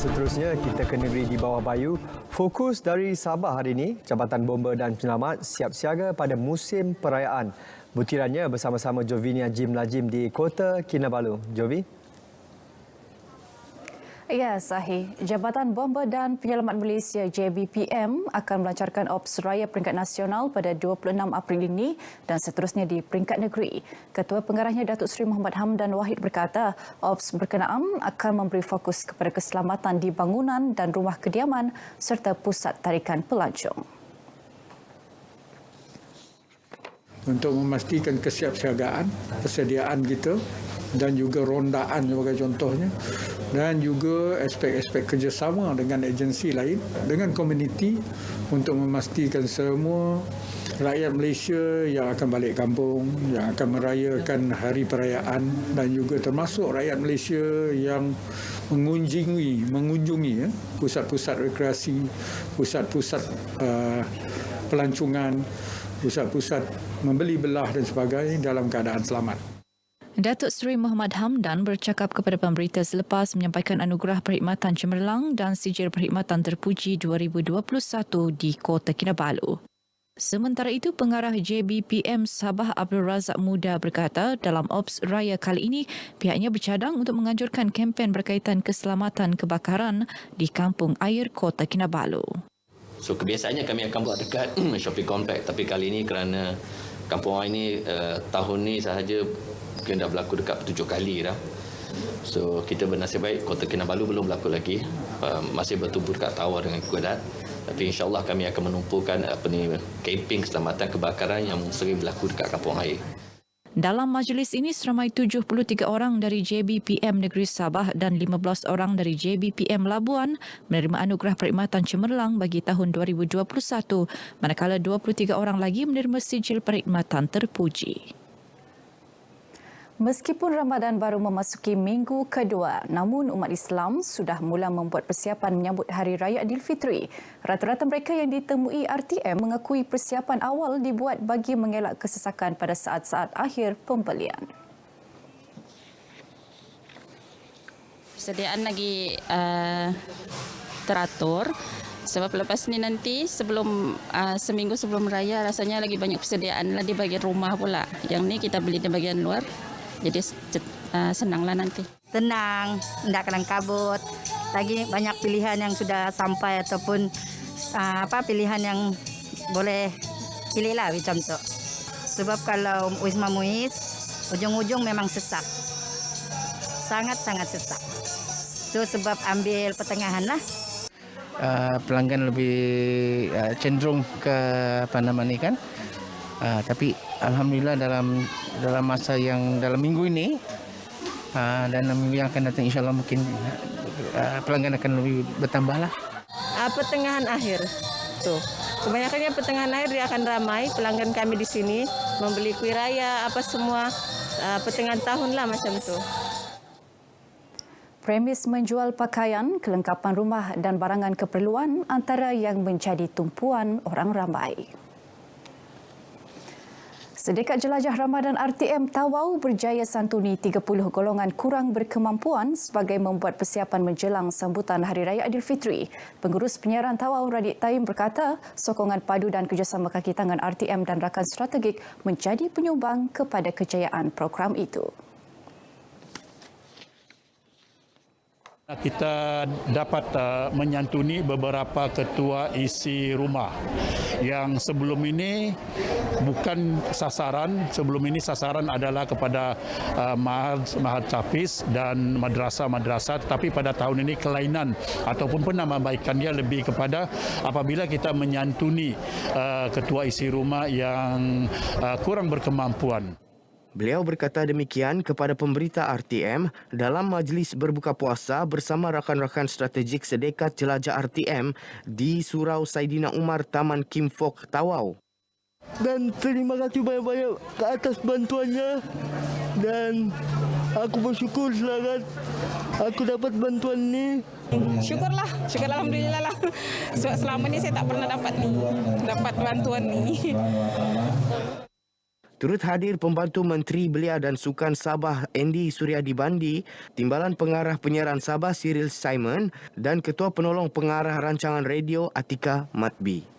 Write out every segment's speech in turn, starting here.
seterusnya kita ke negeri di bawah bayu. Fokus dari Sabah hari ini, Jabatan Bomba dan Penyelamat siap siaga pada musim perayaan. Butirannya bersama-sama Jovini Ajim Lajim di Kota Kinabalu. Jovi? Ya, sahih. Jabatan Bomba dan Penyelamat Malaysia JBPM akan melancarkan Ops Raya peringkat nasional pada 26 April ini dan seterusnya di peringkat negeri. Ketua Pengarahnya Datuk Seri Muhammad Hamdan Wahid berkata, Ops berkenaan akan memberi fokus kepada keselamatan di bangunan dan rumah kediaman serta pusat tarikan pelancong. Untuk memastikan kesiapsiagaan, persediaan kita dan juga rondaan sebagai contohnya, dan juga aspek-aspek kerjasama dengan agensi lain, dengan komuniti untuk memastikan semua rakyat Malaysia yang akan balik kampung, yang akan merayakan hari perayaan dan juga termasuk rakyat Malaysia yang mengunjungi pusat-pusat rekreasi, pusat-pusat pelancongan, pusat-pusat membeli belah dan sebagainya dalam keadaan selamat. Datuk Seri Muhammad Hamdan bercakap kepada pemberita selepas menyampaikan anugerah perkhidmatan cemerlang dan sijil perkhidmatan terpuji 2021 di Kota Kinabalu. Sementara itu, Pengarah JBPM Sabah Abdul Razak Muda berkata dalam Ops Raya kali ini, pihaknya bercadang untuk menganjurkan kempen berkaitan keselamatan kebakaran di kampung air Kota Kinabalu. So kebiasaannya kami akan buat dekat shopping complex, tapi kali ini kerana kampung air ini tahun ni sahaja mungkin dah berlaku dekat 7 kali dah. So kita bernasib baik Kota Kinabalu belum berlaku lagi. Masih bertumbuh dekat tawar dengan kuat. Tapi insya-Allah kami akan menumpukan camping keselamatan kebakaran yang sering berlaku dekat kampung air. Dalam majlis ini, seramai 73 orang dari JBPM Negeri Sabah dan 15 orang dari JBPM Labuan menerima anugerah perkhidmatan cemerlang bagi tahun 2021, manakala 23 orang lagi menerima sijil perkhidmatan terpuji. Meskipun Ramadan baru memasuki minggu kedua, namun umat Islam sudah mula membuat persiapan menyambut Hari Raya Aidilfitri. Rata-rata mereka yang ditemui RTM mengakui persiapan awal dibuat bagi mengelak kesesakan pada saat-saat akhir pembelian. Persediaan lagi teratur. Sebab lepas ni nanti seminggu sebelum raya rasanya lagi banyak persediaan lah di bahagian rumah pula. Yang ni kita beli di bahagian luar. Jadi senanglah nanti. Tenang, tidak kelang kabut. Lagi banyak pilihan yang sudah sampai ataupun pilihan yang boleh pilihlah macam tu. Sebab kalau Wisma Muiz, ujung-ujung memang sesak. Sangat-sangat sesak. Itu sebab ambil pertengahan lah. Pelanggan lebih cenderung ke kan. Tapi alhamdulillah dalam masa yang dalam minggu ini dan minggu yang akan datang insya-Allah mungkin pelanggan akan lebih bertambah lah. Pertengahan akhir tuh. Kebanyakannya pertengahan akhir dia akan ramai pelanggan kami di sini membeli kuih raya apa semua pertengahan tahun lah macam tu. Premis menjual pakaian, kelengkapan rumah dan barangan keperluan antara yang menjadi tumpuan orang ramai. Sedekat jelajah Ramadan, RTM Tawau berjaya santuni 30 golongan kurang berkemampuan sebagai membuat persiapan menjelang sambutan Hari Raya Aidilfitri. Pengurus penyiaran Tawau Radik Taim berkata, sokongan padu dan kerjasama kaki tangan RTM dan rakan strategik menjadi penyumbang kepada kejayaan program itu. Kita dapat menyantuni beberapa ketua isi rumah yang sebelum ini bukan sasaran. Sebelum ini sasaran adalah kepada Mahat Hafiz dan madrasah-madrasah, tetapi pada tahun ini kelainan ataupun penambahbaikan dia lebih kepada apabila kita menyantuni ketua isi rumah yang kurang berkemampuan. Beliau berkata demikian kepada pemberita RTM dalam majlis berbuka puasa bersama rakan-rakan strategik sedekat jelajah RTM di Surau Saidina Umar, Taman Kim Fok, Tawau. Dan terima kasih banyak-banyak ke atas bantuannya dan aku bersyukur sangat aku dapat bantuan ini. Syukur alhamdulillah lah. Sebab selama ni saya tak pernah dapat bantuan ni. Turut hadir Pembantu Menteri Belia dan Sukan Sabah Andy Suryadi Bandi, Timbalan Pengarah Penyiaran Sabah Cyril Simon dan Ketua Penolong Pengarah Rancangan Radio Atika Matbi.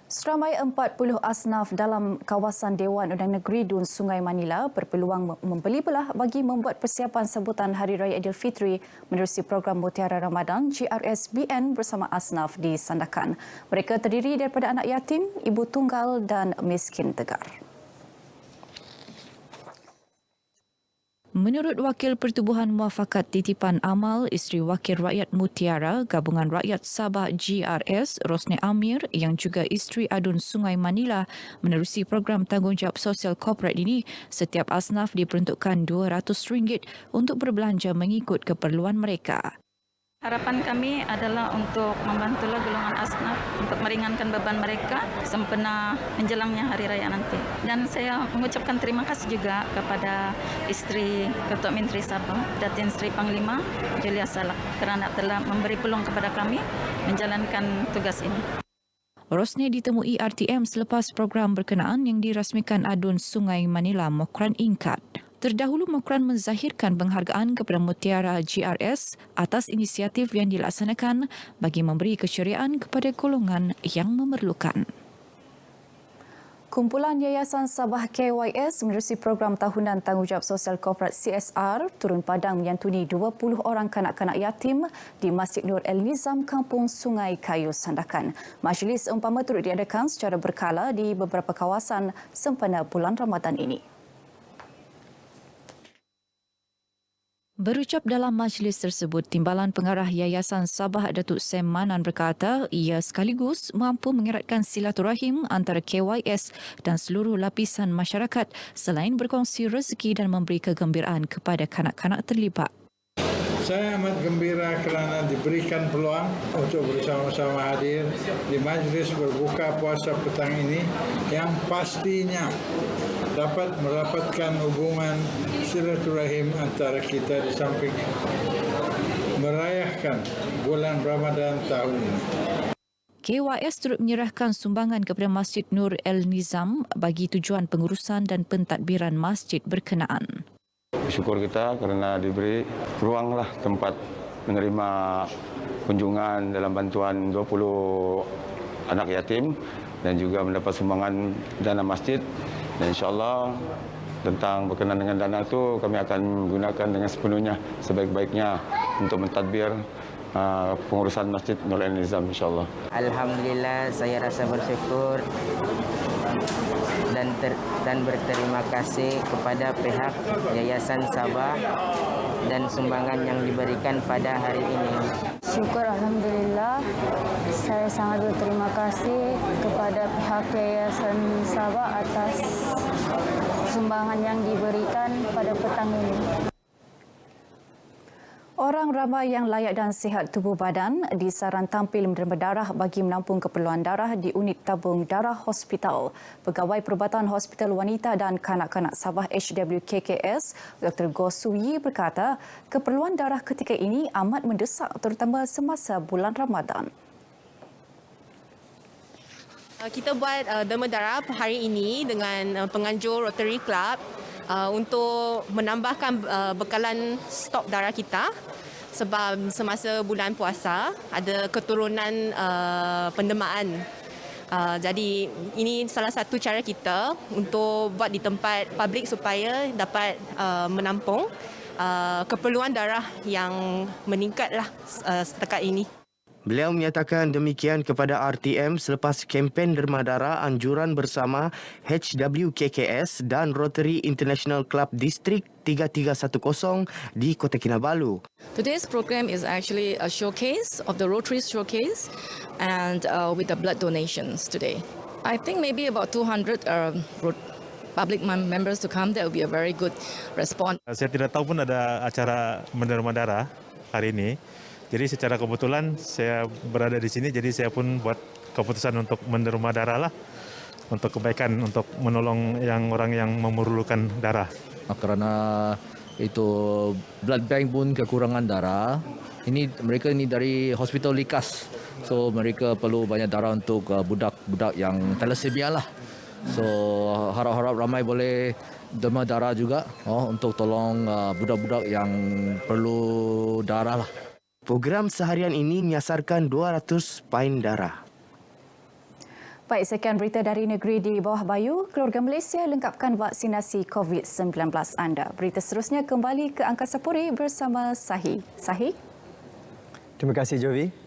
Seramai 40 asnaf dalam kawasan Dewan Undang Negeri Dun Sungai Manila berpeluang membeli belah bagi membuat persiapan sambutan Hari Raya Aidilfitri menerusi program Mutiara Ramadan GRSBN bersama asnaf di Sandakan. Mereka terdiri daripada anak yatim, ibu tunggal dan miskin tegar. Menurut Wakil Pertubuhan Muafakat Titipan Amal Isteri Wakil Rakyat Mutiara Gabungan Rakyat Sabah GRS Rosne Amir yang juga isteri Adun Sungai Manila menerusi program tanggungjawab sosial korporat ini, setiap asnaf diperuntukkan RM200 untuk berbelanja mengikut keperluan mereka. Harapan kami adalah untuk membantulah golongan asnaf untuk meringankan beban mereka sempena menjelangnya Hari Raya nanti. Dan saya mengucapkan terima kasih juga kepada isteri Ketua Menteri Sabah, Datin Sri Panglima Julia Salak kerana telah memberi peluang kepada kami menjalankan tugas ini. Rosne ditemui RTM selepas program berkenaan yang dirasmikan Adun Sungai Manila Mokran Ingkat. Terdahulu Mokran menzahirkan penghargaan kepada Mutiara GRS atas inisiatif yang dilaksanakan bagi memberi keceriaan kepada golongan yang memerlukan. Kumpulan Yayasan Sabah KYS menerusi program tahunan tanggungjawab sosial korporat CSR turun padang menyantuni 20 orang kanak-kanak yatim di Masjid Nur El Nizam, Kampung Sungai Kayu, Sandakan. Majlis umpama turut diadakan secara berkala di beberapa kawasan sempena bulan Ramadan ini. Berucap dalam majlis tersebut, Timbalan Pengarah Yayasan Sabah Datuk Sam Manan berkata ia sekaligus mampu mengeratkan silaturahim antara KYS dan seluruh lapisan masyarakat selain berkongsi rezeki dan memberi kegembiraan kepada kanak-kanak terlibat. Saya amat gembira kerana diberikan peluang untuk bersama-sama hadir di majlis berbuka puasa petang ini yang pastinya dapat merapatkan hubungan silaturahim antara kita di samping merayakan bulan Ramadan tahun ini. KYS turut menyerahkan sumbangan kepada Masjid Nur El Nizam bagi tujuan pengurusan dan pentadbiran masjid berkenaan. Syukur kita kerana diberi ruanglah tempat menerima kunjungan dalam bantuan 20 anak yatim dan juga mendapat sumbangan dana masjid. Dan insyaAllah tentang berkenaan dengan dana itu kami akan gunakan dengan sepenuhnya sebaik-baiknya untuk mentadbir pengurusan Masjid Nur El Nizam insyaAllah. Alhamdulillah, saya rasa bersyukur dan berterima kasih kepada pihak Yayasan Sabah dan sumbangan yang diberikan pada hari ini. Syukur Alhamdulillah, saya sangat berterima kasih kepada pihak Yayasan Sabah atas sumbangan yang diberikan pada petang ini. Orang ramai yang layak dan sihat tubuh badan disaran tampil menerima darah bagi menampung keperluan darah di unit tabung darah hospital. Pegawai Perubatan Hospital Wanita dan Kanak-Kanak Sabah HWKKS, Dr. Goh Suyi berkata, keperluan darah ketika ini amat mendesak terutama semasa bulan Ramadan. Kita buat derma darah hari ini dengan penganjur Rotary Club untuk menambahkan bekalan stok darah kita sebab semasa bulan puasa ada keturunan pendermaan. Jadi ini salah satu cara kita untuk buat di tempat publik supaya dapat menampung keperluan darah yang meningkatlah setakat ini. Beliau menyatakan demikian kepada RTM selepas kempen derma darah anjuran bersama HWKKS dan Rotary International Club Distrik 3310 di Kota Kinabalu. Today's program is actually a showcase of the Rotary showcase and with the blood donations today. I think maybe about 200 public members to come. That would be a very good response. Saya tidak tahu pun ada acara menderma darah hari ini. Jadi secara kebetulan saya berada di sini, jadi saya pun buat keputusan untuk menderma darah lah, untuk kebaikan, untuk menolong orang yang memerlukan darah. Karena itu blood bank pun kekurangan darah. Mereka ini dari Hospital Likas, so mereka perlu banyak darah untuk budak-budak yang thalassemia lah. So harap-harap ramai boleh derma darah juga untuk tolong budak-budak yang perlu darah lah. Program seharian ini menyasarkan 200 pain darah. Baik, sekian berita dari negeri di bawah bayu. Keluarga Malaysia lengkapkan vaksinasi COVID-19 anda. Berita seterusnya kembali ke Angkasa Puri bersama Sahi. Sahi? Terima kasih, Jovi.